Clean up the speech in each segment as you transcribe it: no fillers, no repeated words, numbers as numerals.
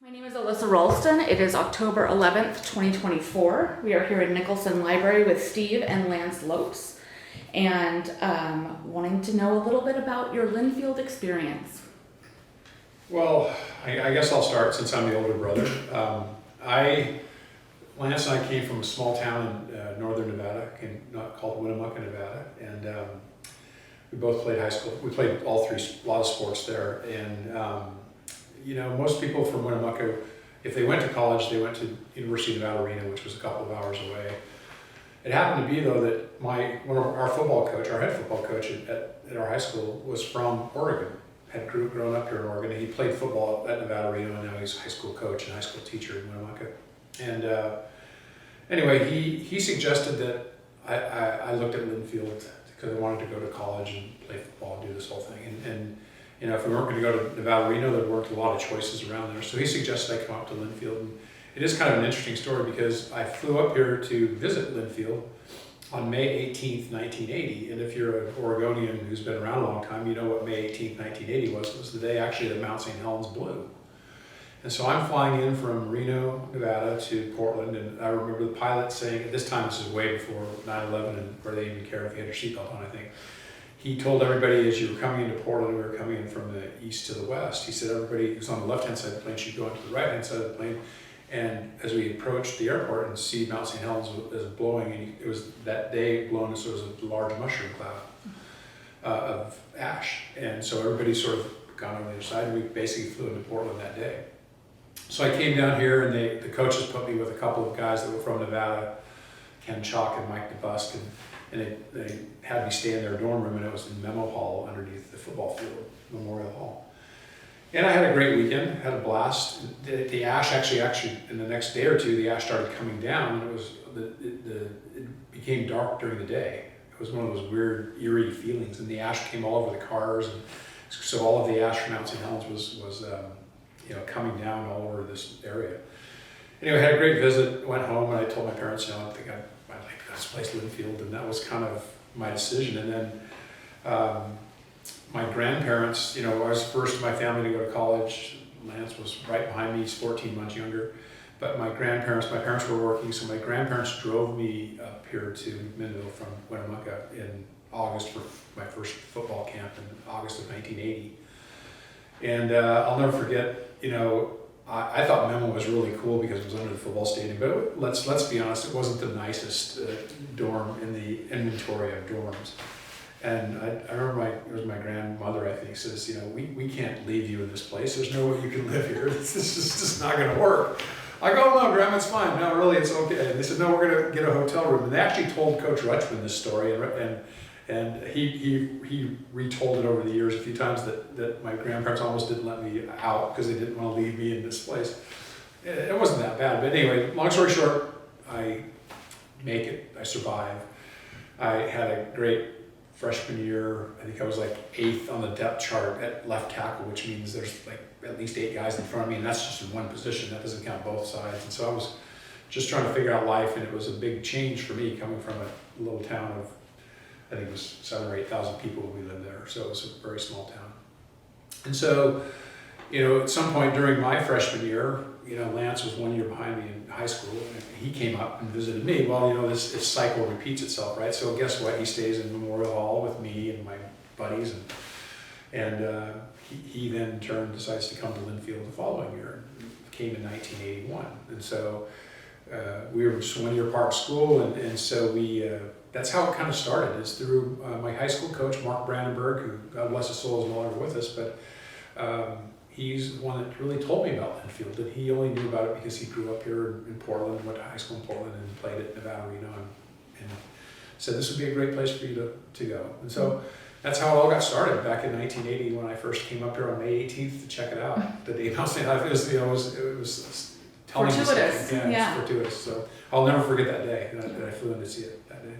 My name is Alyssa Ralston. It is October 11th, 2024. We are here at Nicholson Library with Steve and Lance Lopes and wanting to know a little bit about your Linfield experience. Well, I guess I'll start since I'm the older brother. Lance and I came from a small town in northern Nevada, called Winnemucca, Nevada, and we both played high school. We played a lot of sports there, and most people from Winnemucca, if they went to college, they went to University of Nevada, Reno, which was a couple of hours away. It happened to be though that our head football coach at our high school was from Oregon. Had grown up here in Oregon, and he played football at Nevada, Reno, and now he's a high school coach and high school teacher in Winnemucca. And anyway, he suggested that I looked at Linfield because I wanted to go to college and play football and do this whole thing. And if we weren't going to go to Nevada, Reno, there weren't a lot of choices around there. So he suggested I come up to Linfield. And it is kind of an interesting story because I flew up here to visit Linfield on May 18th, 1980. And if you're an Oregonian who's been around a long time, you know what May 18th, 1980 was. It was the day actually that Mount St. Helens blew. And so I'm flying in from Reno, Nevada to Portland, and I remember the pilot saying, at this time, this is way before 9/11 and where they didn't care if you had your seatbelt on, I think. He told everybody as you were coming into Portland, we were coming in from the east to the west, he said everybody who's on the left-hand side of the plane should go into the right-hand side of the plane. And as we approached the airport and see Mount St. Helens as blowing, and it was that day blown as sort of a large mushroom cloud of ash. And so everybody sort of gone on the other side, and we basically flew into Portland that day. So I came down here, and the coaches put me with a couple of guys that were from Nevada, Ken Chalk and Mike DeBusk, and they had me stay in their dorm room, and it was in Memo Hall underneath the football field, Memorial Hall. And I had a great weekend, had a blast. The ash actually, in the next day or two, the ash started coming down, and it became dark during the day. It was one of those weird, eerie feelings, and the ash came all over the cars, and so all of the ash from Mount St. Helens was coming down all over this area. Anyway, I had a great visit, went home, and I told my parents, I think I'd like this place, Linfield, and that was kind of my decision. And then my grandparents, I was first in my family to go to college. Lance was right behind me, he's 14 months younger. But my parents were working, so my grandparents drove me up here to Minville from Winnemucca in August for my first football camp in August of 1980. And I'll never forget, I thought Memo was really cool because it was under the football stadium, but let's be honest, it wasn't the nicest dorm in the inventory of dorms. And I remember it was my grandmother, I think, says, we can't leave you in this place. There's no way you can live here. This is just not going to work. I go, no, Grandma, it's fine. No, really, it's okay. And they said, no, we're going to get a hotel room. And they actually told Coach Rutschman this story, and he retold it over the years a few times that my grandparents almost didn't let me out because they didn't want to leave me in this place. It wasn't that bad. But anyway, long story short, I make it. I survive. I had a great freshman year. I think I was like 8th on the depth chart at left tackle, which means there's like at least 8 guys in front of me, and that's just in one position. That doesn't count both sides. And so I was just trying to figure out life, and it was a big change for me coming from a little town of, I think it was 7,000 or 8,000 people when we lived there. So it was a very small town. And so, at some point during my freshman year, Lance was 1 year behind me in high school, and he came up and visited me. Well, this cycle repeats itself, right? So guess what? He stays in Memorial Hall with me and my buddies, and he then in turn decides to come to Linfield the following year. Came in 1981, and so we were just 1 year apart in school, and so we. That's how it kind of started, is through my high school coach, Mark Brandenburg, who, God bless his soul, is no longer with us, but he's the one that really told me about Linfield, and he only knew about it because he grew up here in Portland, went to high school in Portland, and played at Nevada, Reno, and said this would be a great place for you to go. And so that's how it all got started back in 1980 when I first came up here on May 18th to check it out. The day Mount St. Helens, it was telling me fortuitous. something. Yeah, it was fortuitous. So I'll never forget that day that I flew in to see it that day.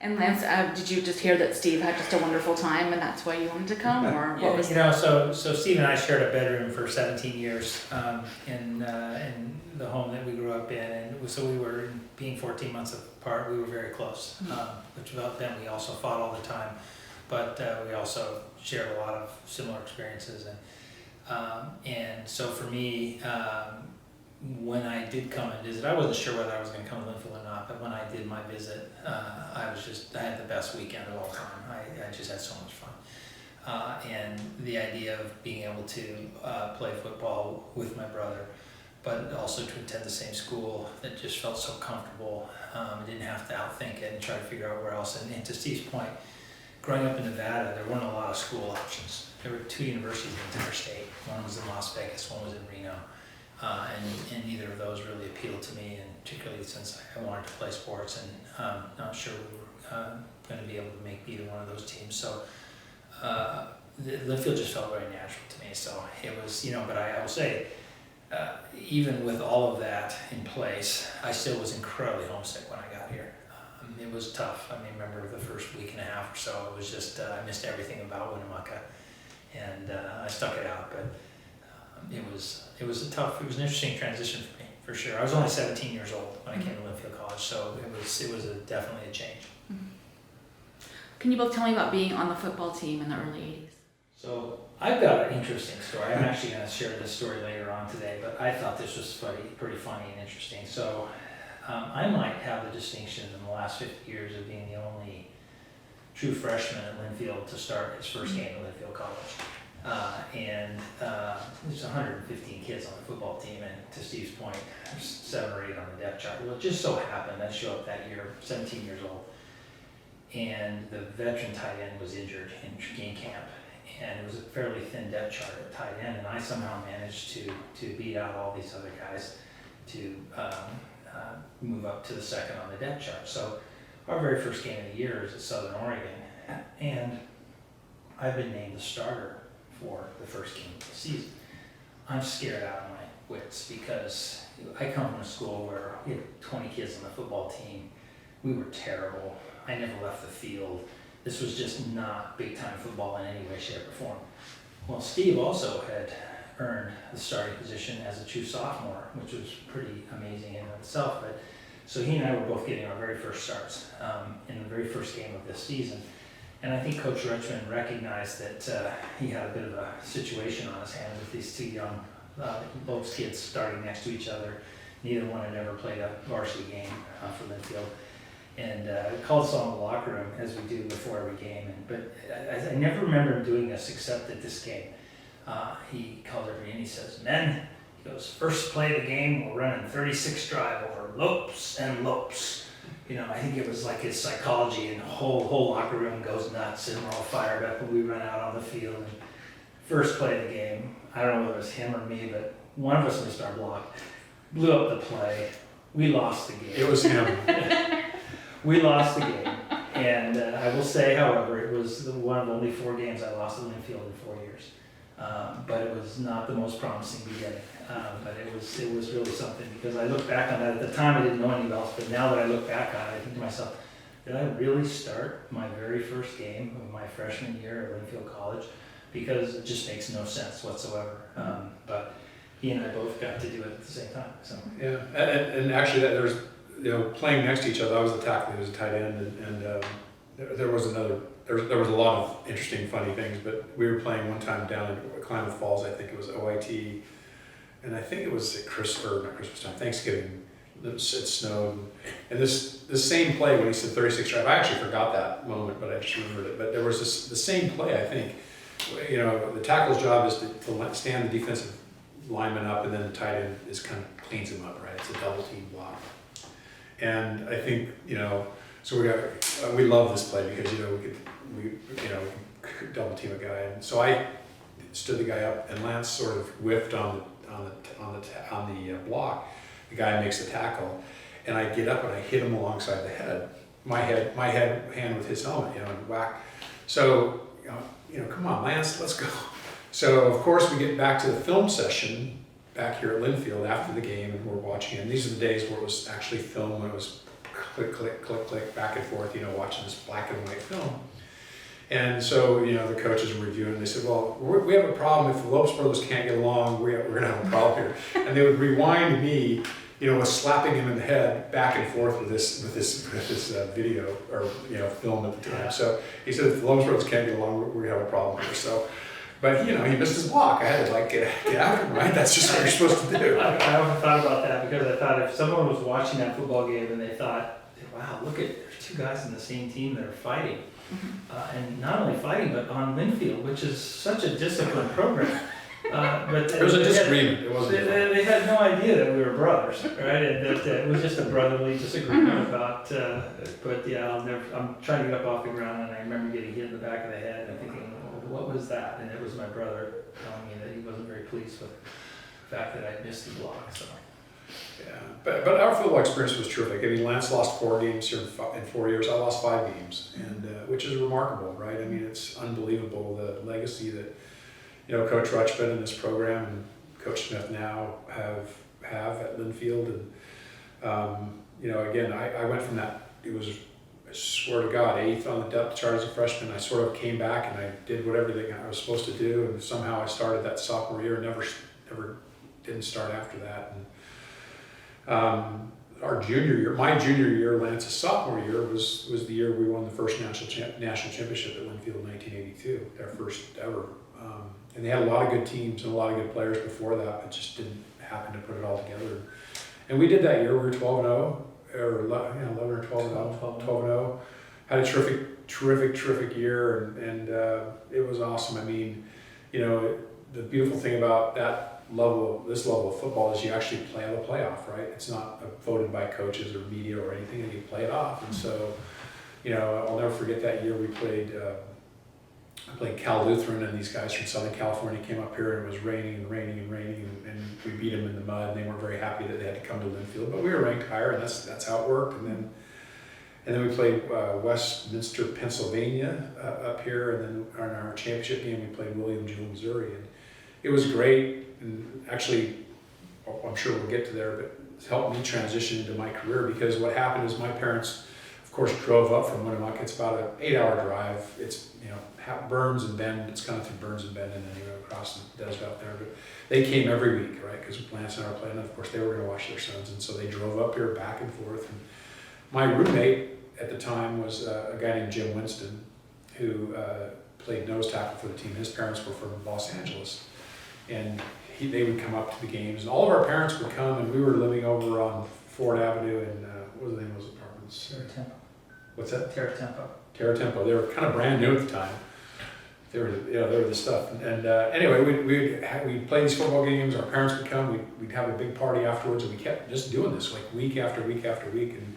And Lance, did you just hear that Steve had just a wonderful time and that's why you wanted to come, or what was so Steve and I shared a bedroom for 17 years in the home that we grew up in, and so we were, being 14 months apart, we were very close, which about then we also fought all the time, but we also shared a lot of similar experiences. And And so for me, when I did come and visit, I wasn't sure whether I was going to come to Linfield or not, but when I did my visit, I had the best weekend of all time. I just had so much fun. And the idea of being able to play football with my brother, but also to attend the same school, that just felt so comfortable. I didn't have to outthink it and try to figure out where else. And to Steve's point, growing up in Nevada, there weren't a lot of school options. There were 2 universities in the entire state. One was in Las Vegas, one was in Reno. And neither of those really appealed to me, and particularly since I wanted to play sports, and not sure we were going to be able to make either one of those teams. So Linfield just felt very natural to me. So it was, but I will say, even with all of that in place, I still was incredibly homesick when I got here. It was tough. I mean, I remember the first week and a half or so, it was just, I missed everything about Winnemucca, and I stuck it out, but it was an interesting transition for me, for sure. I was only 17 years old when I came to Linfield College, so it was definitely a change. Can you both tell me about being on the football team in the early 80s? So I've got an interesting story. I'm actually going to share this story later on today, but I thought this was pretty funny and interesting. So I might have the distinction in the last 50 years of being the only true freshman at Linfield to start his first game at Linfield College. There's 115 kids on the football team, and to Steve's point, there's 7 or 8 on the depth chart. Well, it just so happened I showed up that year, 17 years old, and the veteran tight end was injured in game camp, and it was a fairly thin depth chart at tight end, and I somehow managed to beat out all these other guys to move up to the second on the depth chart. So our very first game of the year is at Southern Oregon, and I've been named the starter for the first game of the season. I'm scared out of my wits because I come from a school where we had 20 kids on the football team. We were terrible. I never left the field. This was just not big time football in any way, shape, or form. Well, Steve also had earned the starting position as a true sophomore, which was pretty amazing in itself. But so he and I were both getting our very first starts in the very first game of this season. And I think Coach Richmond recognized that he had a bit of a situation on his hands with these 2 young Lopes kids starting next to each other. Neither one had ever played a varsity game for Linfield. And we called us all in the locker room, as we do before every game. But I never remember him doing this except at this game. He called every and he says, "Men," he goes, "first play of the game, we're running 36 drive over Lopes and Lopes." I think it was like his psychology, and the whole locker room goes nuts, and we're all fired up, and we run out on the field. And first play of the game, I don't know whether it was him or me, but one of us missed our block, blew up the play. We lost the game. It was him. We lost the game, and I will say, however, it was one of only 4 games I lost at Linfield in 4 years. But it was not the most promising beginning. But it was really something, because I look back on that. At the time, I didn't know anything else, but now that I look back on it, I think to myself, did I really start my very first game of my freshman year at Linfield College? Because it just makes no sense whatsoever. But he and I both got to do it at the same time. So Yeah, and actually, there's playing next to each other. I was the tackle, he was a tight end, and there was a lot of interesting, funny things. But we were playing one time down in Klamath Falls. I think it was OIT, and I think it was at not Christmas time, Thanksgiving. It snowed, and this same play when he said 36 drive, I actually forgot that moment, but I just remembered it. But there was the same play. I think, the tackle's job is to stand the defensive lineman up, and then the tight end kind of cleans him up, right? It's a double team block. And I think, so we love this play because, we could double team a guy. And so I stood the guy up, and Lance sort of whiffed on the block. The guy makes the tackle, and I get up and I hit him alongside the head. My hand with his helmet, and whack. So, come on, Lance, let's go. So of course we get back to the film session back here at Linfield after the game, and we're watching it. And these are the days where it was actually film, when it was click, click, click, click, back and forth, watching this black and white film. And so, the coaches were reviewing, and they said, well, we have a problem. If the Lopes brothers can't get along, we're going to have a problem here. And they would rewind me, with slapping him in the head back and forth with this video or, film at the time. So he said, if the Lopes brothers can't get along, we're going to have a problem here. So, But he missed his block. I had to like get after him, right? That's just what you're supposed to do. I often thought about that because I thought if someone was watching that football game and they thought, wow, look at, there's two guys in the same team that are fighting. And not only fighting, but on Linfield, which is such a disciplined program. But It was a disagreement. It wasn't. they had no idea that we were brothers, right? And that it was just a brotherly disagreement about, but yeah, I'm trying to get up off the ground and I remember getting hit in the back of the head and thinking, oh, what was that? And it was my brother telling me that he wasn't very pleased with the fact that I missed the block, so. Yeah, but our football experience was terrific. I mean, Lance lost 4 games here in 4 years. I lost 5 games, and which is remarkable, right? I mean, it's unbelievable the legacy that Coach Rutschman and this program and Coach Smith now have at Linfield. And again, I went from that. It was, I swear to God, 8th on the depth chart as a freshman. I sort of came back and I did everything I was supposed to do, and somehow I started that sophomore year. Never didn't start after that. And, our junior year, my junior year, Lance's sophomore year was the year we won the first national championship at Linfield in 1982, their first ever. And they had a lot of good teams and a lot of good players before that, but just didn't happen to put it all together. And we did that year. We were 12-0, or 11 or 12-0. Had a terrific year, and it was awesome. I mean, the beautiful thing about this level of football is you actually play on the playoff, right? It's not voted by coaches or media or anything, and you play it off. And so, I'll never forget that year we played. I played Cal Lutheran, and these guys from Southern California came up here, and it was raining, and we beat them in the mud. And they weren't very happy that they had to come to Linfield, but we were ranked higher, and that's how it worked. And then we played Westminster, Pennsylvania up here, and then in our championship game we played Williamsville, Missouri, and it was great. And actually, I'm sure we'll get to there, but it's helped me transition into my career, because what happened is my parents, of course, drove up from Winnemucca. It's about an 8-hour drive. It's Burns and Bend. It's kind of through Burns and Bend and then across the desert out there. But they came every week, right? Because Lance and I were playing. And of course, they were going to watch their sons, and so they drove up here back and forth. And my roommate at the time was a guy named Jim Winston, who played nose tackle for the team. His parents were from Los Angeles, and they would come up to the games, and all of our parents would come, and we were living over on Ford Avenue in, what was the name of those apartments? Terra Tempo. What's that? Terra Tempo. Terra Tempo. They were kind of brand new at the time. They were the stuff. And anyway, we'd play these football games, our parents would come, we'd have a big party afterwards, and we kept just doing this like week after week after week, and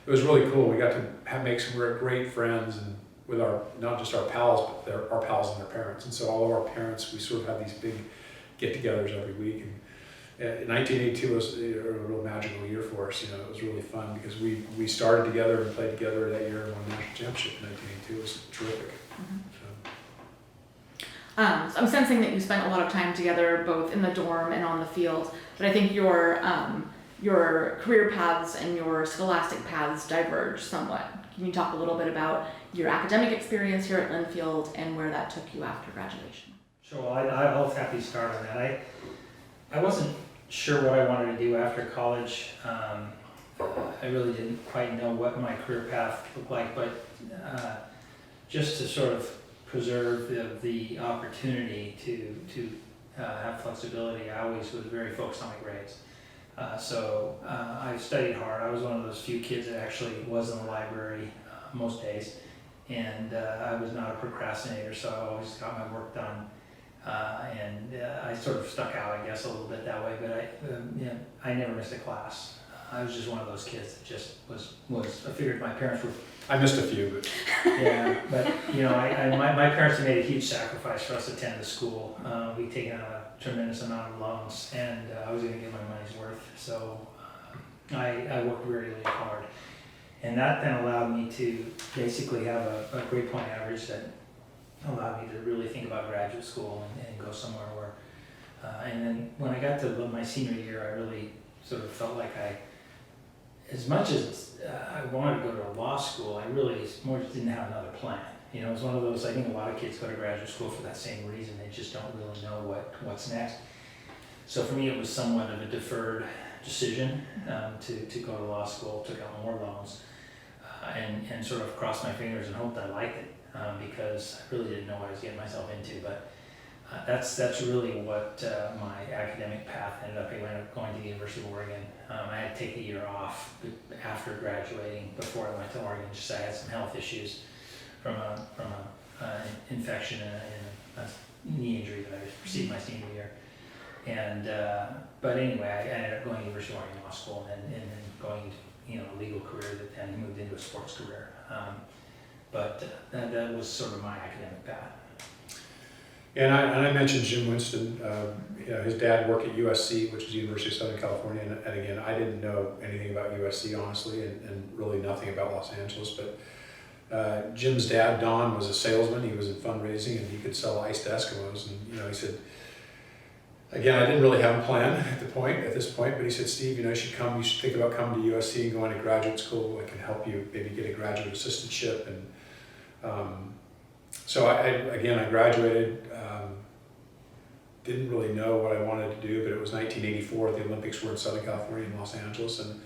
it was really cool. We got to make some great friends, and with not just our pals, but our pals and their parents. And so all of our parents, we sort of had these big get-togethers every week. And 1982 was a real magical year for us. It was really fun because we started together and played together that year and won the national championship in 1982. It was terrific. So I'm sensing that you spent a lot of time together, both in the dorm and on the field. But I think your career paths and your scholastic paths diverge somewhat. Can you talk a little bit about your academic experience here at Linfield and where that took you after graduation? Sure. Well, I'll happy to start on that. I wasn't sure what I wanted to do after college. I really didn't quite know what my career path looked like, but just to sort of preserve the opportunity to have flexibility, I always was very focused on my grades. So I studied hard. I was one of those few kids that actually was in the library most days, and I was not a procrastinator, so I always got my work done. I sort of stuck out, I guess, a little bit that way, but I never missed a class. I was just one of those kids that just was I figured my parents were... I missed a few, but... Yeah, but my parents had made a huge sacrifice for us to attend the school. We'd taken out a tremendous amount of loans, and I was going to get my money's worth. So I worked really, really hard. And that then allowed me to basically have a grade point average that allowed me to really think about graduate school and go somewhere where... and then when I got to my senior year, I really sort of felt like as much as I wanted to go to law school, I really more just didn't have another plan. It was one of those, I think a lot of kids go to graduate school for that same reason. They just don't really know what's next. So for me, it was somewhat of a deferred decision to go to law school, took out more loans, and sort of crossed my fingers and hoped I liked it, because I really didn't know what I was getting myself into. But That's really what my academic path ended up. I ended up going to the University of Oregon. I had to take a year off after graduating before I went to Oregon. Just I had some health issues from an infection and a knee injury that I received my senior year. And but anyway, I ended up going to the University of Oregon Law School and then going to a legal career that then moved into a sports career. But that was sort of my academic path. And I mentioned Jim Winston. His dad worked at USC, which is University of Southern California. And again, I didn't know anything about USC, honestly, and really nothing about Los Angeles. But Jim's dad, Don, was a salesman. He was in fundraising, and he could sell ice to Eskimos. And he said, again, I didn't really have a plan at this point, but he said, Steve, you should come. You should think about coming to USC and going to graduate school. I can help you maybe get a graduate assistantship. And so I graduated. Didn't really know what I wanted to do, but it was 1984. The Olympics were in Southern California in Los Angeles, and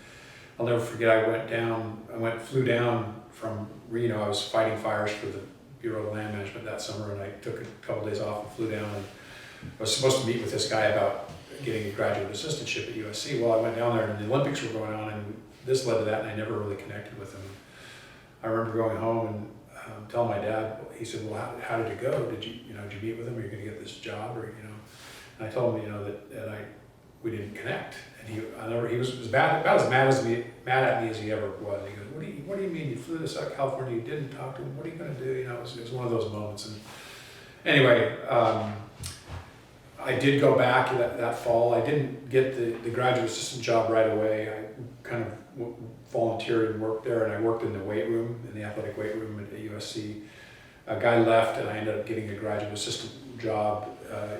I'll never forget. I flew down from Reno. I was fighting fires for the Bureau of Land Management that summer, and I took a couple days off and flew down. And I was supposed to meet with this guy about getting a graduate assistantship at USC. Well, I went down there, and the Olympics were going on, and this led to that, and I never really connected with him. I remember going home and telling my dad. He said, "Well, how did it go? Did you meet with him? Are you going to get this job?" And I told him, that we didn't connect. And he was about as mad at me as he ever was. He goes, "What do you mean you flew to Southern California? You didn't talk to him? What are you going to do?" It was one of those moments. And anyway, I did go back that fall. I didn't get the graduate assistant job right away. I kind of volunteered and worked there, and I worked in the weight room, in the athletic weight room at USC. A guy left, and I ended up getting a graduate assistant job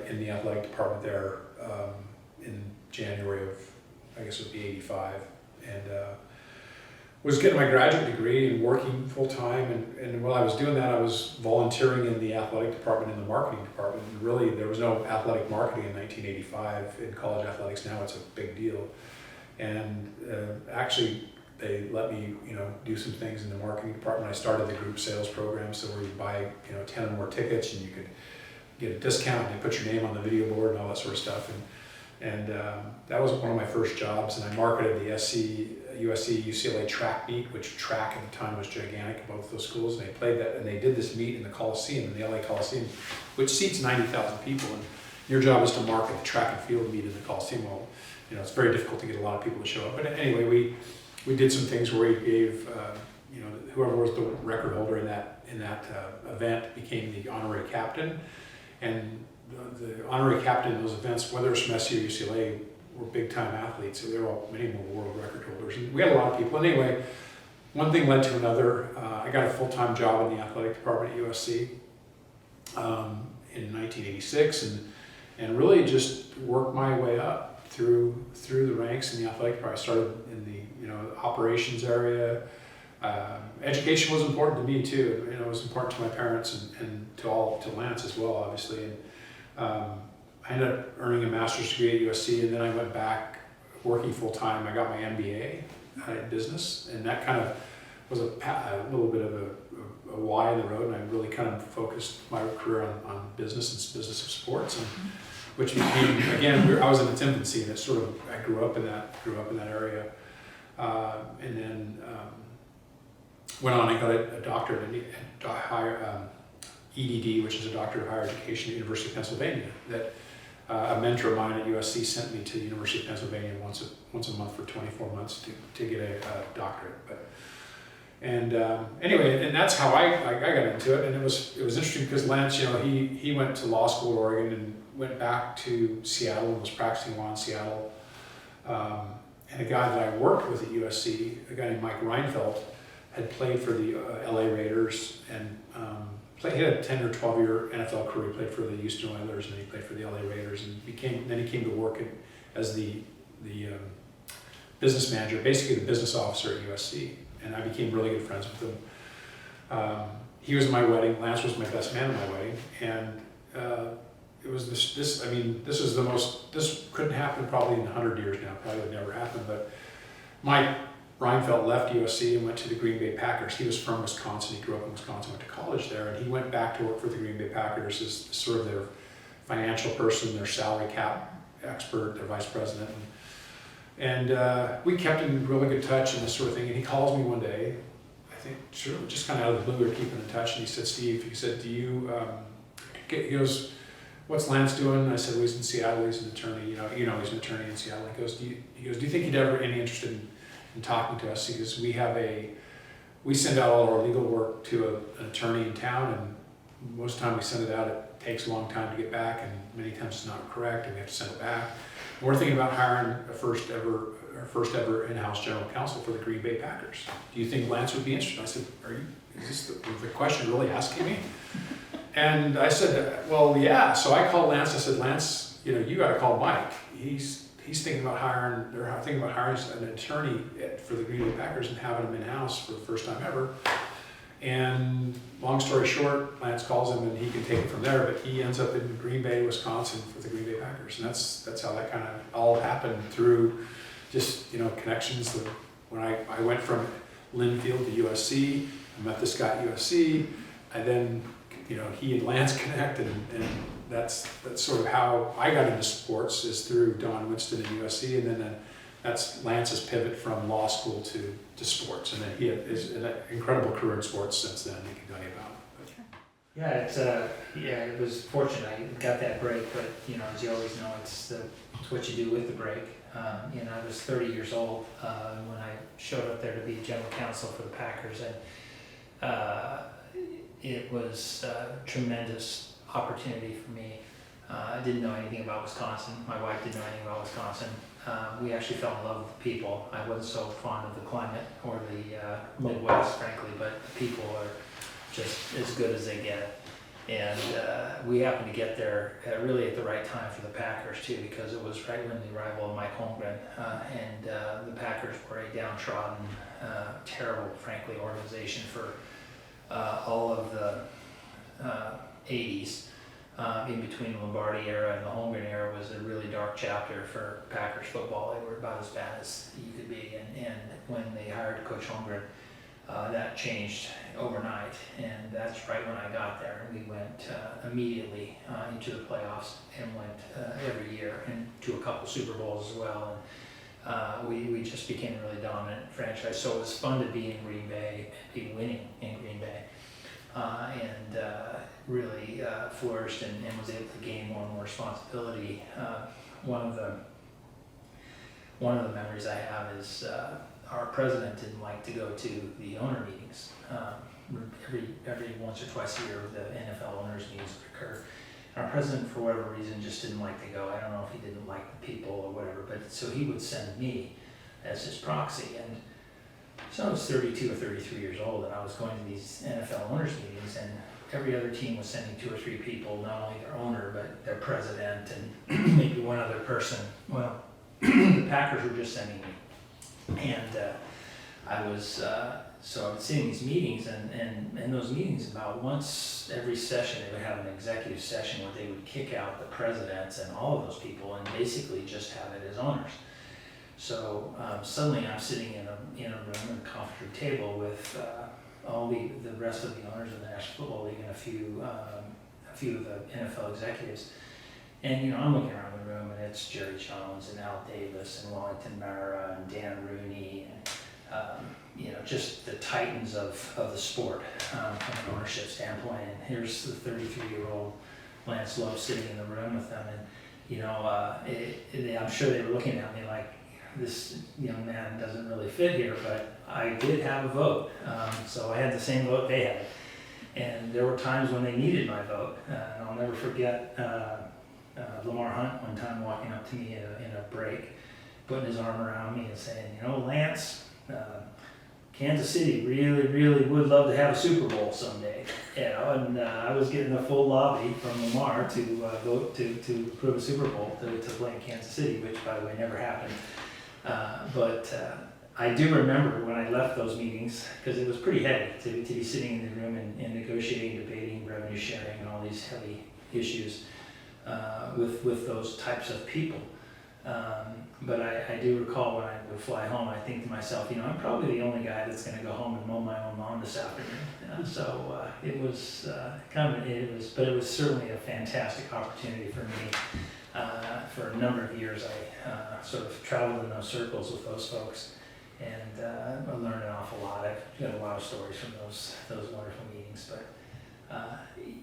in the athletic department there in January of, I guess it would be 85, and was getting my graduate degree and working full time. And while I was doing that, I was volunteering in the athletic department, in the marketing department. And really, there was no athletic marketing in 1985 in college athletics. Now it's a big deal. And actually, they let me, do some things in the marketing department. I started the group sales program, so where you buy, 10 or more tickets, and you could get a discount, and you put your name on the video board and all that sort of stuff. And that was one of my first jobs, and I marketed the USC UCLA track meet, which track at the time was gigantic at both those schools. And they played that, and they did this meet in the Coliseum, in the LA Coliseum, which seats 90,000 people. And your job is to market the track and field meet in the Coliseum. Well, it's very difficult to get a lot of people to show up. But anyway, we did some things where we gave, whoever was the record holder in that event became the honorary captain. And the honorary captain in those events, whether it was from SC or UCLA, were big-time athletes. So they were all many more world record holders. And we had a lot of people. And anyway, one thing led to another. I got a full-time job in the athletic department at USC in 1986, and really just worked my way up through the ranks in the athletic department. I started in the operations area. Education was important to me too. It was important to my parents and to Lance as well, obviously. And I ended up earning a master's degree at USC, and then I went back working full time. I got my MBA in business, and that kind of was a little bit of a Y in the road. And I really kind of focused my career on business and business of sports, and which became, again, I was in its infancy, and I grew up in that area, and then went on and got a doctorate in EDD, which is a doctorate of higher education at the University of Pennsylvania. That a mentor of mine at USC sent me to the University of Pennsylvania once a month for 24 months to get a doctorate. Anyway, and that's how I got into it. And it was interesting because Lance, he went to law school at Oregon and went back to Seattle and was practicing law in Seattle. And a guy that I worked with at USC, a guy named Mike Reinfeldt, had played for the LA Raiders and he had a 10 or 12 year NFL career. He played for the Houston Oilers, and then he played for the LA Raiders, and then he came to work as the business manager, basically the business officer at USC, and I became really good friends with him. He was at my wedding. Lance was my best man at my wedding, and it was this couldn't happen probably in 100 years now. Probably would never happen. But Mike Reinfeldt left USC and went to the Green Bay Packers. He was from Wisconsin. He grew up in Wisconsin, went to college there, and he went back to work for the Green Bay Packers as sort of financial person, their salary cap expert, their vice president. And we kept in really good touch and this sort of thing. And he calls me one day, I think, sure, just kind of out of the blue, we were keeping in touch. And he said, Steve, he said, he goes, what's Lance doing? And I said, well, he's in Seattle, he's an attorney, he's an attorney in Seattle. He goes, do you think he'd ever any interest in talking to us? Because we send out all our legal work to an attorney in town, and most of the time we send it out, it takes a long time to get back, and many times it's not correct, and we have to send it back. And we're thinking about hiring our first ever in-house general counsel for the Green Bay Packers. Do you think Lance would be interested? I said, is this the question really asking me? And I said, well, yeah. So I called Lance. I said, Lance, you got to call Mike. He's thinking about hiring. They're thinking about hiring an attorney for the Green Bay Packers and having him in house for the first time ever. And long story short, Lance calls him and he can take it from there. But he ends up in Green Bay, Wisconsin, for the Green Bay Packers, and that's how that kind of all happened through just connections. When I went from Linfield to USC, I met this guy at USC, and then he and Lance connected, and that's sort of how I got into sports, is through Don Winston at USC, and then that's Lance's pivot from law school to sports, and then he has an incredible career in sports since then. He can tell you about it. Yeah, it was fortunate I got that break, but as you always know, it's what you do with the break. I was 30 years old when I showed up there to be general counsel for the Packers, and it was a tremendous opportunity for me. I didn't know anything about Wisconsin. My wife didn't know anything about Wisconsin. We actually fell in love with the people. I wasn't so fond of the climate or the Midwest, frankly, but the people are just as good as they get. And we happened to get there really at the right time for the Packers too, because it was right when the arrival of Mike Holmgren, and the Packers were a downtrodden, terrible, frankly, organization for all of the 80s. In between the Lombardi era and the Holmgren era was a really dark chapter for Packers football. They were about as bad as you could be, and when they hired Coach Holmgren, that changed overnight, and that's right when I got there. And we went immediately into the playoffs and went every year, and to a couple Super Bowls as well. And we just became a really dominant franchise. So it was fun to be in Green Bay and be winning in Green Bay, and really flourished and was able to gain more and more responsibility. One of the memories I have is our president didn't like to go to the owner meetings. Every once or twice a year, the NFL owners meetings would occur. And our president, for whatever reason, just didn't like to go. I don't know if he didn't like the people or whatever, but so he would send me as his proxy. And so I was 32 or 33 years old, and I was going to these NFL owners meetings, and every other team was sending 2 or 3 people, not only their owner, but their president and maybe one other person. Well, the Packers were just sending me. And I was sitting in these meetings, and in those meetings, about once every session, they would have an executive session where they would kick out the presidents and all of those people and basically just have it as owners. So suddenly I'm sitting in a room, in a conference room table with all the rest of the owners of the National Football League and a few of the NFL executives. And I'm looking around the room, and it's Jerry Jones and Al Davis and Wellington Mara and Dan Rooney and just the titans of the sport from an ownership standpoint. And here's the 33-year-old Lance Lopes sitting in the room with them, and I'm sure they were looking at me like, this young man doesn't really fit here, but I did have a vote, so I had the same vote they had. And there were times when they needed my vote. And I'll never forget Lamar Hunt one time walking up to me in a break, putting his arm around me and saying, Lance, Kansas City really, really would love to have a Super Bowl someday. And I was getting a full lobby from Lamar to vote to approve a Super Bowl to play in Kansas City, which, by the way, never happened. But I do remember when I left those meetings, because it was pretty heavy to be sitting in the room and negotiating, debating, revenue sharing, and all these heavy issues with those types of people. But I do recall when I would fly home, I think to myself, I'm probably the only guy that's going to go home and mow my own lawn this afternoon. So it was but it was certainly a fantastic opportunity for me. For a number of years, I sort of traveled in those circles with those folks, and I learned an awful lot. I've got a lot of stories from those wonderful meetings. But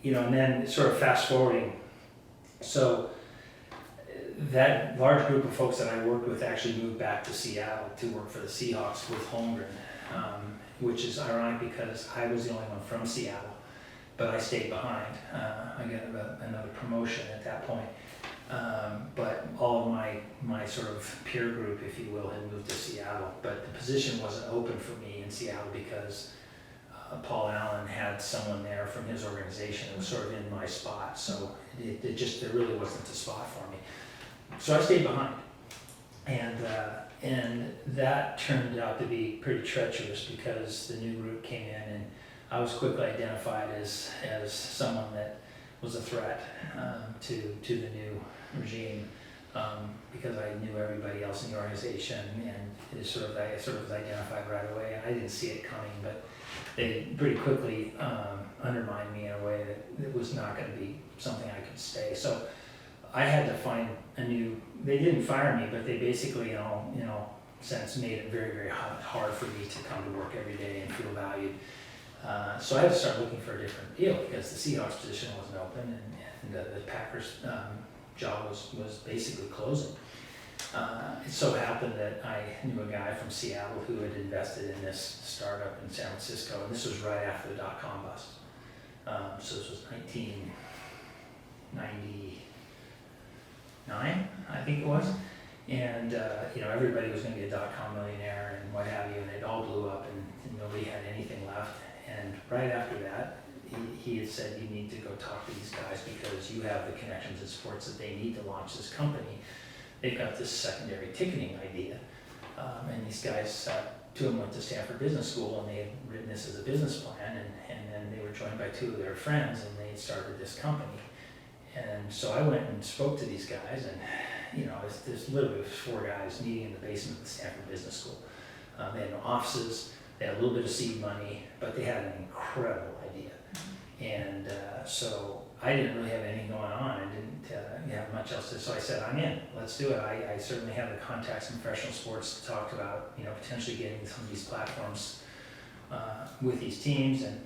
and then sort of fast forwarding, so that large group of folks that I worked with actually moved back to Seattle to work for the Seahawks with Holmgren, which is ironic because I was the only one from Seattle, but I stayed behind. I got another promotion at that point. But all of my sort of peer group, if you will, had moved to Seattle. But the position wasn't open for me in Seattle because Paul Allen had someone there from his organization that was sort of in my spot. So there really wasn't a spot for me. So I stayed behind, and that turned out to be pretty treacherous because the new group came in, and I was quickly identified as someone that was a threat to the new regime because I knew everybody else in the organization, and I sort of was identified right away. And I didn't see it coming, but they pretty quickly undermined me in a way that it was not going to be something I could stay. So I had to find they didn't fire me, but they basically, sense made it very, very hard for me to come to work every day and feel valued. So I had to start looking for a different deal because the Seahawks position wasn't open, and the Packers job was basically closing. It so happened that I knew a guy from Seattle who had invested in this startup in San Francisco, and this was right after the dot-com bust. So this was 1999, I think it was. And everybody was going to be a dot-com millionaire and what have you, and it all blew up, and nobody had anything left. And right after that, he had said, you need to go talk to these guys because you have the connections and supports that they need to launch this company. They've got this secondary ticketing idea. And these guys, two of them went to Stanford Business School, and they had written this as a business plan, and then they were joined by two of their friends, and they started this company. And so I went and spoke to these guys, and there's literally 4 guys meeting in the basement of the Stanford Business School. They had no offices, they had a little bit of seed money, but they had an incredible idea. And so I didn't really have anything going on. I didn't have much else to, so I said, I'm in, let's do it. I certainly have the contacts in professional sports to talk about, potentially getting some of these platforms with these teams. And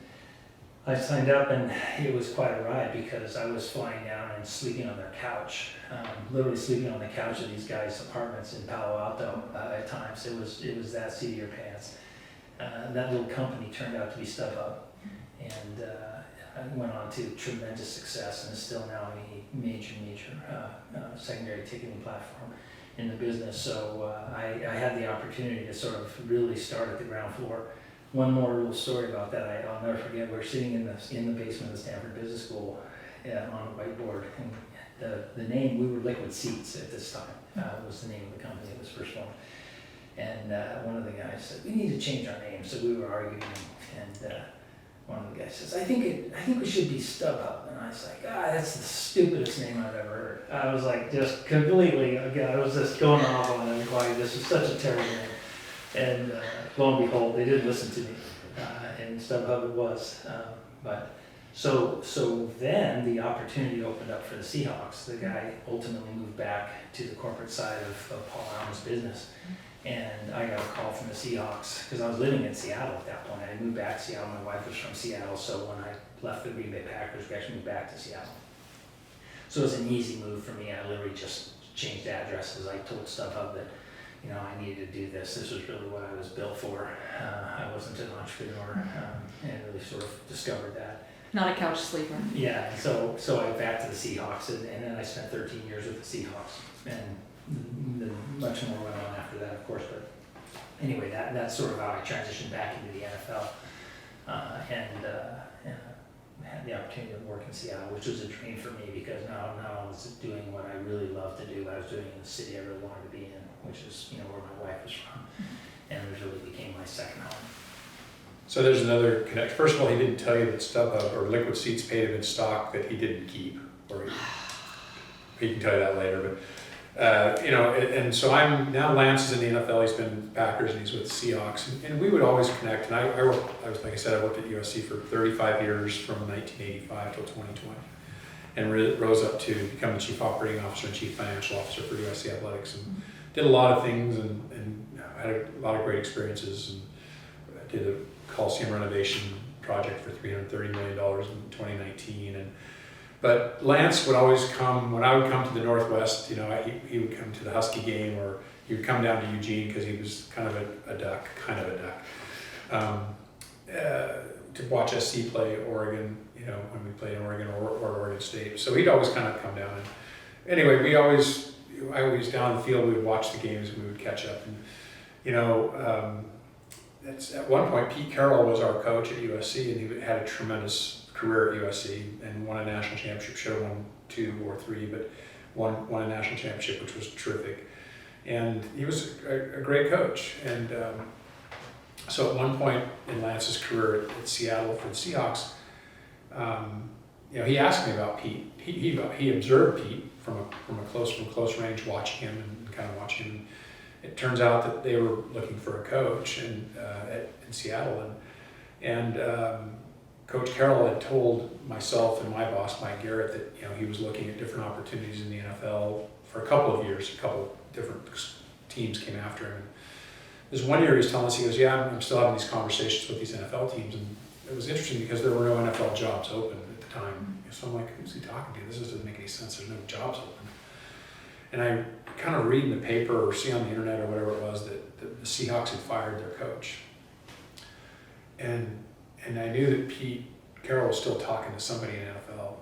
I signed up, and it was quite a ride because I was flying down and sleeping on their couch, literally sleeping on the couch of these guys' apartments in Palo Alto at times. It was that seat of your pants. That little company turned out to be StubHub, and went on to tremendous success, and is still now a major secondary ticketing platform in the business. So I had the opportunity to sort of really start at the ground floor. One more little story about that I'll never forget. We're sitting in the basement of the Stanford Business School on a whiteboard, and the name, we were Liquid Seats at this time, was the name of the company that was first formed. And one of the guys said, we need to change our name. So we were arguing, and one of the guys says, I think we should be StubHub. And I was like, that's the stupidest name I've ever heard. I was like, just completely, again, I was just going off on it, like, this is such a terrible name. And lo and behold, they did listen to me, and StubHub it was. But so then the opportunity opened up for the Seahawks. The guy ultimately moved back to the corporate side of Paul Allen's business, and I got a call from the Seahawks because I was living in Seattle at that point. I moved back to Seattle. My wife was from Seattle, so when I left the Green Bay Packers, we actually moved back to Seattle. So it was an easy move for me. I literally just changed addresses. I told StubHub that I needed to do this. This was really what I was built for. I wasn't an entrepreneur, and really sort of discovered that. Not a couch sleeper. Yeah, so I went back to the Seahawks, and then I spent 13 years with the Seahawks, and much more went on after that, of course. But anyway, that's sort of how I transitioned back into the NFL, and had the opportunity to work in Seattle, which was a dream for me because now I was doing what I really love to do. I was doing it in the city I really wanted to be in, which is where my wife was from, and it really became my second home. So there's another connect. First of all, he didn't tell you that StubHub or Liquid Seats paid him in stock that he didn't keep, or he can tell you that later. and so Lance is in the NFL, he's been in the Packers and he's with the Seahawks, and we would always connect, and I worked, like I said, I worked at USC for 35 years from 1985 till 2020, and rose up to become the Chief Operating Officer and Chief Financial Officer for USC Athletics, and did a lot of things, and had a lot of great experiences, and I did a Coliseum renovation project for $330 million in 2019, but Lance would always come, when I would come to the Northwest, he would come to the Husky game, or he would come down to Eugene because he was kind of a duck, to watch SC play Oregon, when we played in Oregon or Oregon State. So he'd always kind of come down. And anyway, I always down in the field, we would watch the games and we would catch up. And, at one point, Pete Carroll was our coach at USC, and he had a tremendous career at USC and won a national championship. Should have won 2 or 3, but won a national championship, which was terrific. And he was a great coach. And so at one point in Lance's career at Seattle for the Seahawks, he asked me about Pete. He observed Pete from close range, watching him and kind of watching him. It turns out that they were looking for a coach in Seattle, and Coach Carroll had told myself and my boss, Mike Garrett, that he was looking at different opportunities in the NFL for a couple of years. A couple different teams came after him. This one year he was telling us, he goes, "Yeah, I'm still having these conversations with these NFL teams," and it was interesting because there were no NFL jobs open at the time. So I'm like, "Who's he talking to? This doesn't make any sense. There's no jobs open." And I kind of read in the paper or see on the internet or whatever it was that the Seahawks had fired their coach. And I knew that Pete Carroll was still talking to somebody in the NFL.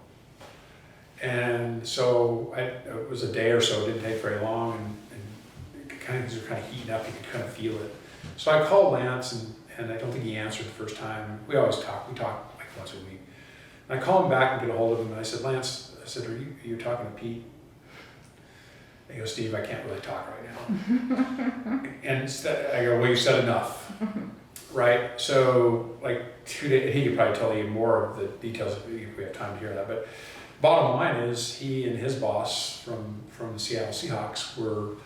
And so it was a day or so, it didn't take very long, and things were kind of heating up, you could kind of feel it. So I called Lance, and I don't think he answered the first time. We always talk, we talk like once a week. And I called him back and get a hold of him, and I said, "Lance," I said, are you talking to Pete?" He goes, "Steve, I can't really talk right now." And I go, "Well, you said enough." Right? So like 2 days, he could probably tell you more of the details if we have time to hear that. But bottom line is he and his boss from the Seattle Seahawks were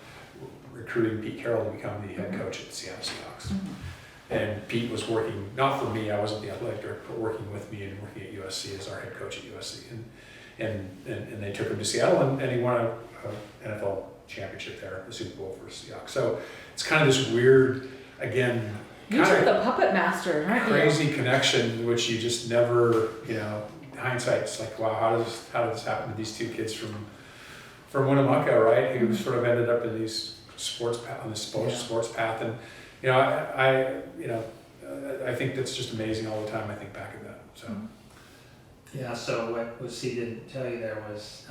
recruiting Pete Carroll to become the head coach at the Seattle Seahawks. And Pete was working, not for me, I wasn't the athletic director, but working with me and working at USC as our head coach at USC. And they took him to Seattle, and he won an NFL championship there, the Super Bowl for Seahawks. So it's kind of this weird, again, you took the puppet master, aren't you? Crazy connection, which you just never, hindsight, it's like, wow, how did this happen to these two kids from Winnemucca, right? Who sort of ended up in these sports path, and I think that's just amazing all the time. I think back at that. So. Yeah. So what Steve didn't tell you there was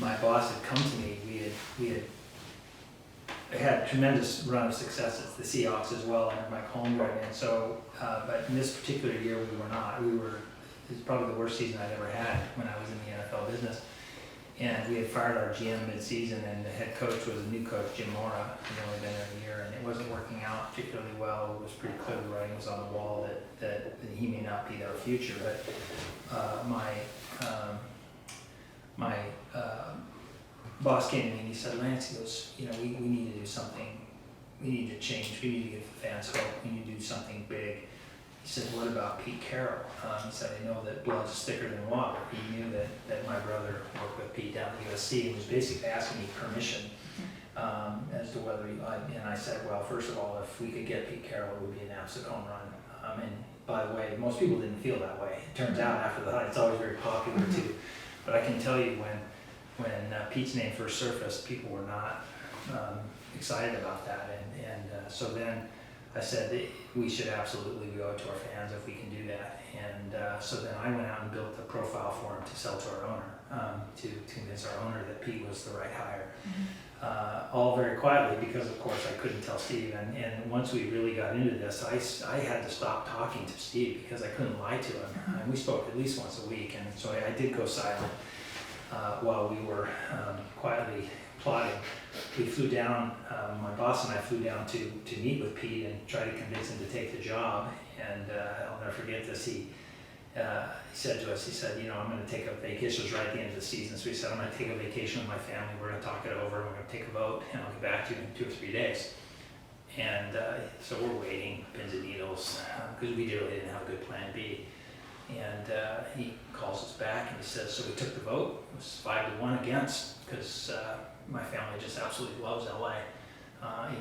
my boss had come to me. We had a tremendous run of success at the Seahawks as well under Mike Holmgren, and so but in this particular year we were not. It was probably the worst season I'd ever had when I was in the NFL business. And we had fired our GM mid-season, and the head coach was a new coach, Jim Mora, who'd only been there a year, and it wasn't working out particularly well. It was pretty clear the writing was on the wall that he may not be our future. But my boss came to me and he said, "Lance," he goes, we need to do something. We need to change. We need to give the fans hope. We need to do something big. He said, "What about Pete Carroll?" He said, "I know that blood's thicker than water." He knew that my brother worked with Pete down at USC and was basically asking me permission as to whether and I said, "Well, first of all, if we could get Pete Carroll, it would be an absolute home run." And by the way, most people didn't feel that way. It turns out after the hunt, it's always very popular too. But I can tell you when Pete's name first surfaced, people were not excited about that. And so then I said that we should absolutely go to our fans if we can do that. And so then I went out and built a profile for him to sell to our owner, to convince our owner that Pete was the right hire. All very quietly because, of course, I couldn't tell Steve. And once we really got into this, I had to stop talking to Steve because I couldn't lie to him. And we spoke at least once a week. And so I did go silent while we were quietly plotting. We flew down, my boss and I flew down to meet with Pete and try to convince him to take the job. And I'll never forget this. he said to us, he said, I'm going to take a vacation. This was right at the end of the season. So he said, I'm going to take a vacation with my family. We're going to talk it over. We're going to take a vote, and I'll get back to you in 2 or 3 days. And so we're waiting, pins and needles, because we really didn't have a good plan B. And he calls us back and he says, so we took the vote. It was 5-1 against, because my family just absolutely loves LA.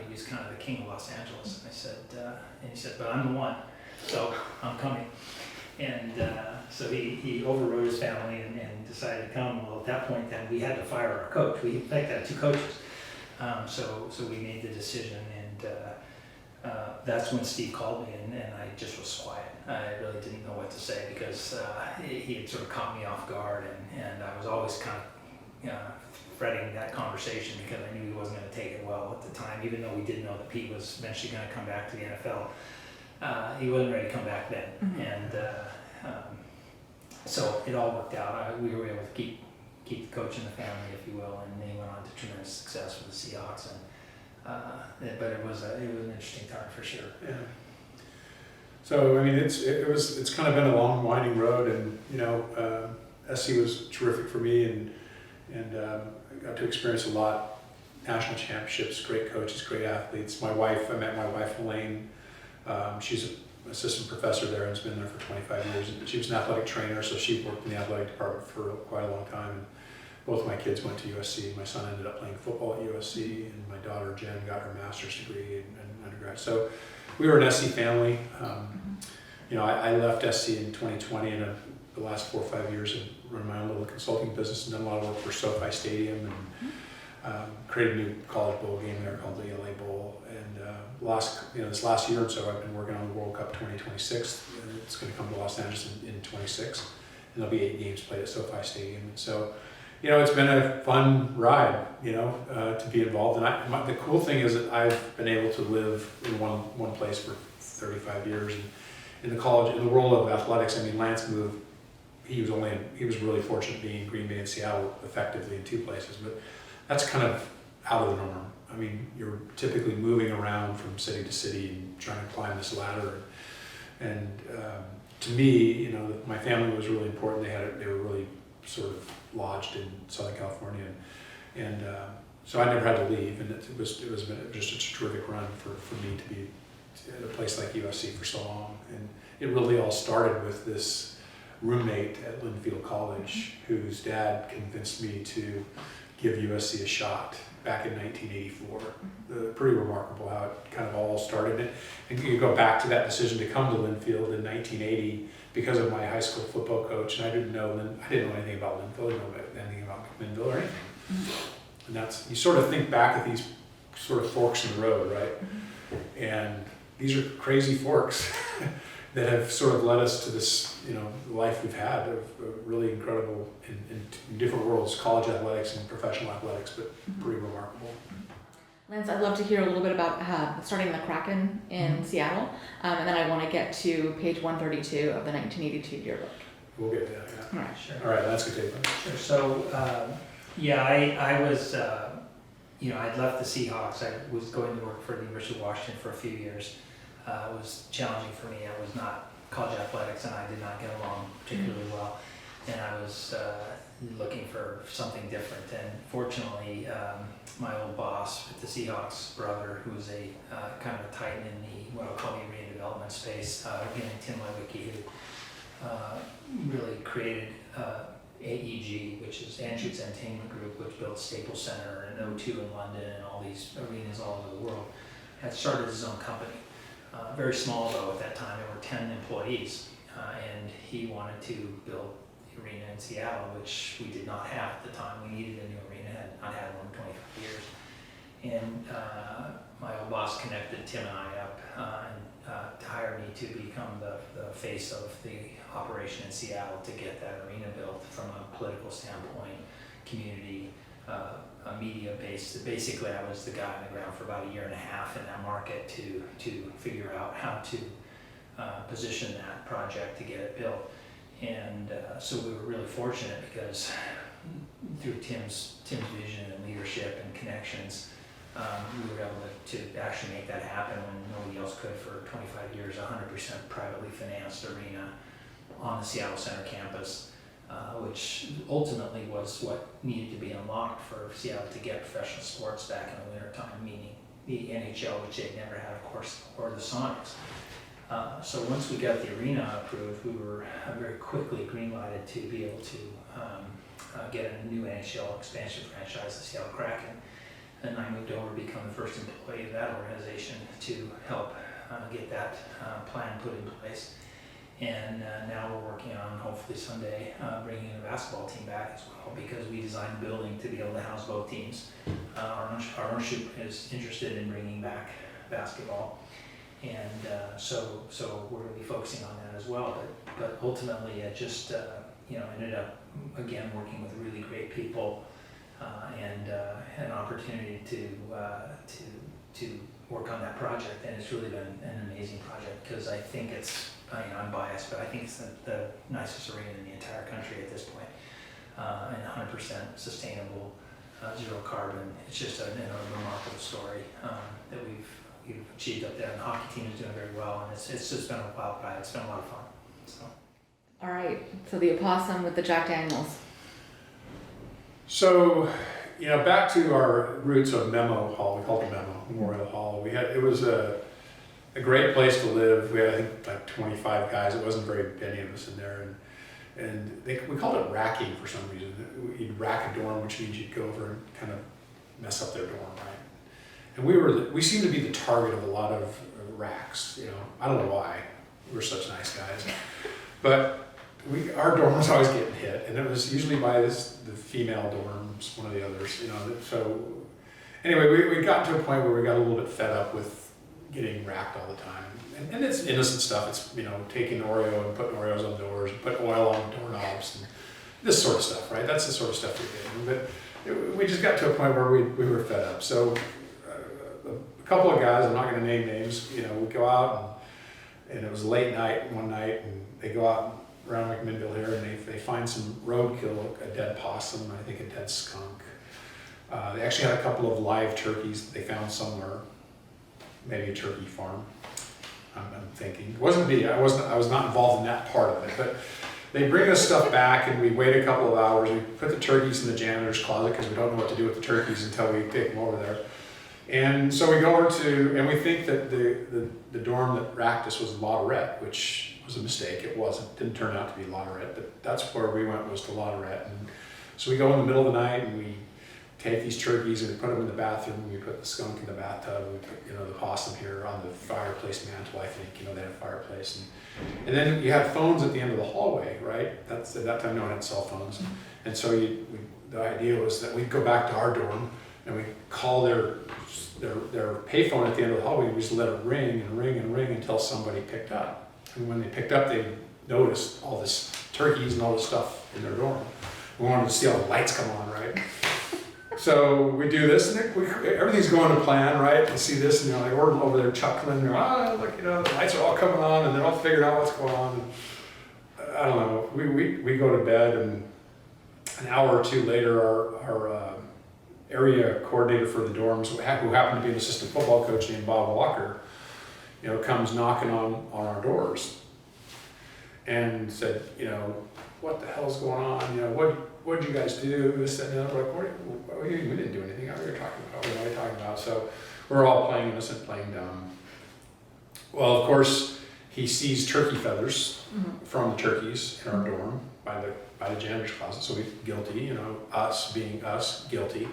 He's kind of the king of Los Angeles. And I said, and he said, but I'm the one, so I'm coming. And so he overrode his family and decided to come. Well, at that point, then we had to fire our coach. We in fact had 2 coaches. So we made the decision, and that's when Steve called me, and I just was quiet. I really didn't know what to say, because he had sort of caught me off guard, and I was always kind of fretting that conversation, because I knew he wasn't going to take it well at the time, even though we did know that Pete was eventually going to come back to the NFL. He wasn't ready to come back then, and so it all worked out. We were able to keep the coach in the family, if you will, and he went on to tremendous success with the Seahawks. And but it was an interesting time for sure. Yeah. So I mean, it's kind of been a long, winding road, and SC was terrific for me, and I got to experience a lot. National championships, great coaches, great athletes. I met my wife Elaine. She's an assistant professor there and has been there for 25 years. She was an athletic trainer, so she worked in the athletic department for quite a long time. And both my kids went to USC. My son ended up playing football at USC, and my daughter Jen got her master's degree in undergrad. So we were an SC family. I left SC in 2020, and the last 4 or 5 years I've run my own little consulting business and done a lot of work for SoFi Stadium, and created a new college bowl game there called the LA Bowl. And this last year or so, I've been working on the World Cup 2026. It's going to come to Los Angeles in 26, and there'll be 8 games played at SoFi Stadium. And so, it's been a fun ride, to be involved. And the cool thing is that I've been able to live in one place for 35 years. And in the world of athletics, I mean, Lance moved. He was really fortunate being in Green Bay and Seattle effectively in 2 places, but that's kind of out of the norm. I mean, you're typically moving around from city to city and trying to climb this ladder. And to me, my family was really important. They were really sort of lodged in Southern California, and so I never had to leave. And it was just a terrific run for me to be at a place like USC for so long. And it really all started with this roommate at Linfield College, whose dad convinced me to give USC a shot back in 1984. Pretty remarkable how it kind of all started. And you go back to that decision to come to Linfield in 1980 because of my high school football coach, and I didn't know anything about Linfield, I didn't know anything about McMinnville or anything. And that's, you sort of think back at these sort of forks in the road, right? And these are crazy forks that have sort of led us to this, life we've had of really incredible in different worlds, college athletics and professional athletics, but pretty remarkable. Lance, I'd love to hear a little bit about starting the Kraken in Seattle, and then I want to get to page 132 of the 1982 yearbook. We'll get to that, yeah. All right. Sure. All right, that's good tape. Sure. So, I was, I'd left the Seahawks. I was going to work for the University of Washington for a few years. It was challenging for me. I was not college athletics, and I did not get along particularly well. And I was looking for something different. And fortunately, my old boss at the Seahawks, brother, who was a kind of a titan in the what I'll call the arena development space, again, Tim Lewicki, who really created AEG, which is Anschutz Entertainment Group, which built Staples Center and O2 in London and all these arenas all over the world, had started his own company. Very small though at that time, there were 10 employees, and he wanted to build the arena in Seattle, which we did not have at the time. We needed a new arena, had not had one in 25 years. And my old boss connected Tim and I up to hire me to become the face of the operation in Seattle to get that arena built from a political standpoint, community, media based. Basically, I was the guy on the ground for about a year and a half in that market to figure out how to position that project to get it built. And so we were really fortunate because through Tim's vision and leadership and connections, we were able to actually make that happen when nobody else could for 25 years, 100% privately financed arena, on the Seattle Center campus, which ultimately was what needed to be unlocked for Seattle to get professional sports back in the wintertime, meaning the NHL, which they'd never had, of course, or the Sonics. So once we got the arena approved, we were very quickly green-lighted to be able to get a new NHL expansion franchise, the Seattle Kraken. And I moved over to become the first employee of that organization to help get that plan put in place. And now we're working on, hopefully someday, bringing a basketball team back as well, because we designed the building to be able to house both teams. Our ownership is interested in bringing back basketball. And so we're going to be focusing on that as well. But ultimately, it just ended up again working with really great people and an opportunity to work on that project. And it's really been an amazing project because I think it's, I'm biased, but I think it's the nicest arena in the entire country at this point, and 100% sustainable, zero carbon. It's just a remarkable story that we've achieved up there, and the hockey team is doing very well, and it's just been a wild ride. It's been a lot of fun. So. All right, so the opossum with the Jack Daniels. So, back to our roots of Memo Hall. We called it Memo Memorial Hall. It was a great place to live. We had, I think, like 25 guys. It wasn't very many of us in there, and we called it racking for some reason. You'd rack a dorm, which means you'd go over and kind of mess up their dorm, right? And we seemed to be the target of a lot of racks. I don't know why. We were such nice guys, but our dorm was always getting hit, and it was usually by the female dorms, one of the others. So anyway, we got to a point where we got a little bit fed up with getting racked all the time, and it's innocent stuff. It's taking Oreo and putting Oreos on doors, and putting oil on doorknobs, and this sort of stuff, right? That's the sort of stuff we did. But we just got to a point where we were fed up. So a couple of guys, I'm not going to name names, we go out and it was late night one night, and they go out around McMinnville here, and they find some roadkill, a dead possum, I think a dead skunk. They actually had a couple of live turkeys that they found somewhere, maybe a turkey farm. I'm thinking. It wasn't me. I was not involved in that part of it. But they bring this stuff back, and we wait a couple of hours. We put the turkeys in the janitor's closet because we don't know what to do with the turkeys until we take them over there. And so we go over and we think that the dorm that racked us was Lotterette, which was a mistake. It wasn't. It didn't turn out to be Lotterette, but that's where we went, was to Lotterette. And so we go in the middle of the night, and we take these turkeys and we put them in the bathroom, and we put the skunk in the bathtub, we put the possum here on the fireplace mantle, I think, they had a fireplace. And then you had phones at the end of the hallway, right? At that time no one had cell phones. And so the idea was that we'd go back to our dorm and we'd call their payphone at the end of the hallway, and we just let it ring and ring and ring until somebody picked up. And when they picked up, they noticed all this turkeys and all this stuff in their dorm. We wanted to see all the lights come on, right? So we do this, and everything's going to plan, right? You see this, and we're over there chuckling. Look, the lights are all coming on, and they're all figuring out what's going on. And I don't know. We go to bed, and an hour or two later, our area coordinator for the dorms, who happened to be an assistant football coach named Bob Walker, comes knocking on our doors, and said, what the hell's going on? What did you guys do? This, that, and the other. We're like, we didn't do anything. What are you talking about? What are you talking about? So we're all playing innocent, playing dumb. Well, of course, he sees turkey feathers from the turkeys in our dorm by the janitor's closet. So we're guilty, us being us, guilty.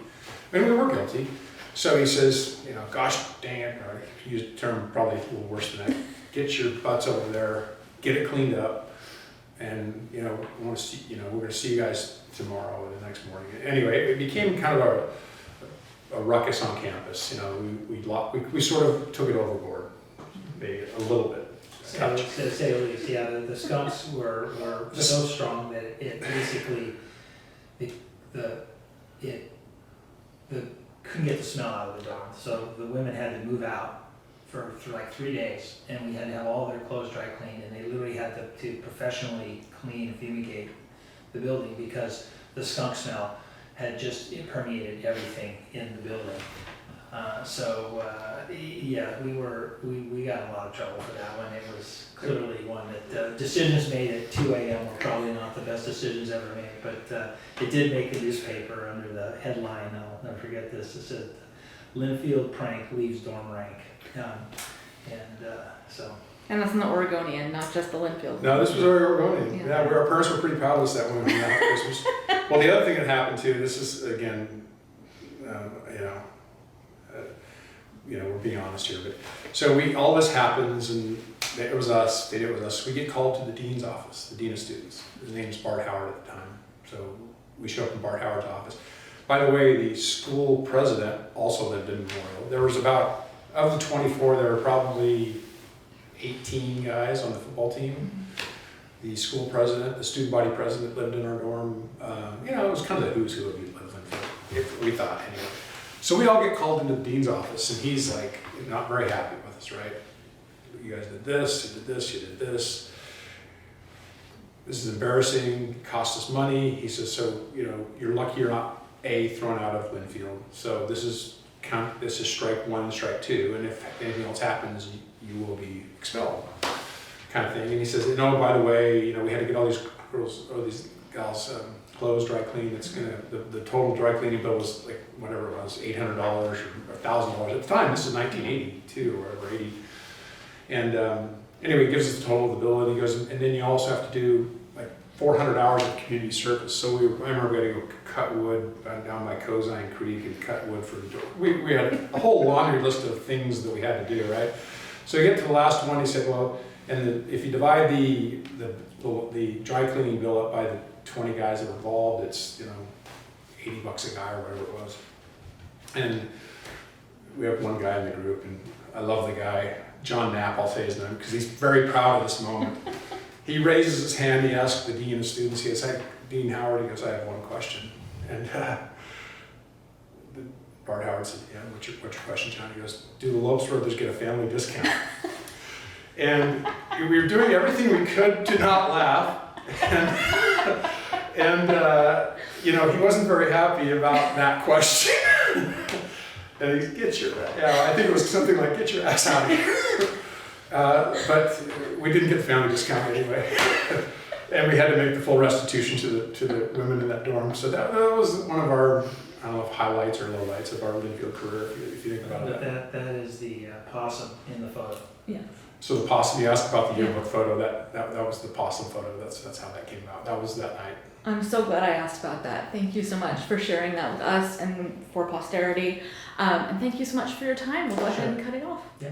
And we were guilty. So he says, gosh dang it, or he used a term probably a little worse than that. Get your butts over there, get it cleaned up, and we want to see, we're going to see you guys tomorrow or the next morning. Anyway, it became kind of a ruckus on campus. We sort of took it overboard, maybe a little bit. To say the least, yeah. The skunks were so strong that it basically couldn't get the smell out of the dorm. So the women had to move out for like 3 days, and we had to have all their clothes dry cleaned, and they literally had to professionally clean and fumigate the building because the skunk smell had just permeated everything in the building. Yeah, we got in a lot of trouble for that one. It was clearly one that decisions made at 2 a.m. were probably not the best decisions ever made, but it did make the newspaper under the headline, I'll never forget this, it said, "Linfield prank leaves dorm rank." And that's in the Oregonian, not just the Linfield. No, this was our Oregonian. Yeah. Yeah, our parents were pretty proud of us that one at Christmas. Well, the other thing that happened too, this is again, we're being honest here, but so all this happens, and it was us. They did it with us. We get called to the dean's office, the dean of students. His name's Bart Howard at the time. So we show up in Bart Howard's office. By the way, the school president also lived in Memorial. There was about, of the 24, there were probably 18 guys on the football team. The school president, the student body president lived in our dorm. It was kind of the who's who of Linfield, we thought anyway. So we all get called into the dean's office, and he's like not very happy with us, right? You guys did this, you did this, you did this. This is embarrassing, it cost us money. He says, so you're lucky you're not thrown out of Linfield. So this is strike one and strike two, and if anything else happens, you will be expelled, kind of thing. And he says, by the way, we had to get all these girls or these gals clothes dry cleaned. It's the total dry cleaning bill was like whatever it was, $800 or $1,000 at the time. This is 1982 or whatever, 80. And anyway, he gives us the total of the bill, and he goes, and then you also have to do like 400 hours of community service. So I remember we had to go cut wood down by Cozine Creek and cut wood for the door. We had a whole laundry list of things that we had to do, right? So you get to the last one, he said, well, if you divide the dry cleaning bill up by the 20 guys that were involved, it's $80 a guy or whatever it was. And we have one guy in the group, and I love the guy, John Knapp, I'll say his name, because he's very proud of this moment. He raises his hand, he asks the dean of students, he goes, "Hey, Dean Howard," he goes, "I have one question." And Bart Howard said, "Yeah, what's your question, John?" He goes, "Do the Lopes brothers get a family discount?" And we were doing everything we could to not laugh. And he wasn't very happy about that question. And he I think it was something like, "Get your ass out of here." But we didn't get the family discount anyway. And we had to make the full restitution to the women in that dorm. So that was one of our, I don't know if highlights or lowlights of our Linfield career, if you think about it. That is the possum in the photo. Yeah. So the possum, you asked about the yearbook photo, that was the possum photo. That's how that came out. That was that night. I'm so glad I asked about that. Thank you so much for sharing that with us and for posterity. And thank you so much for your time. We'll go ahead and cut it off. Yeah.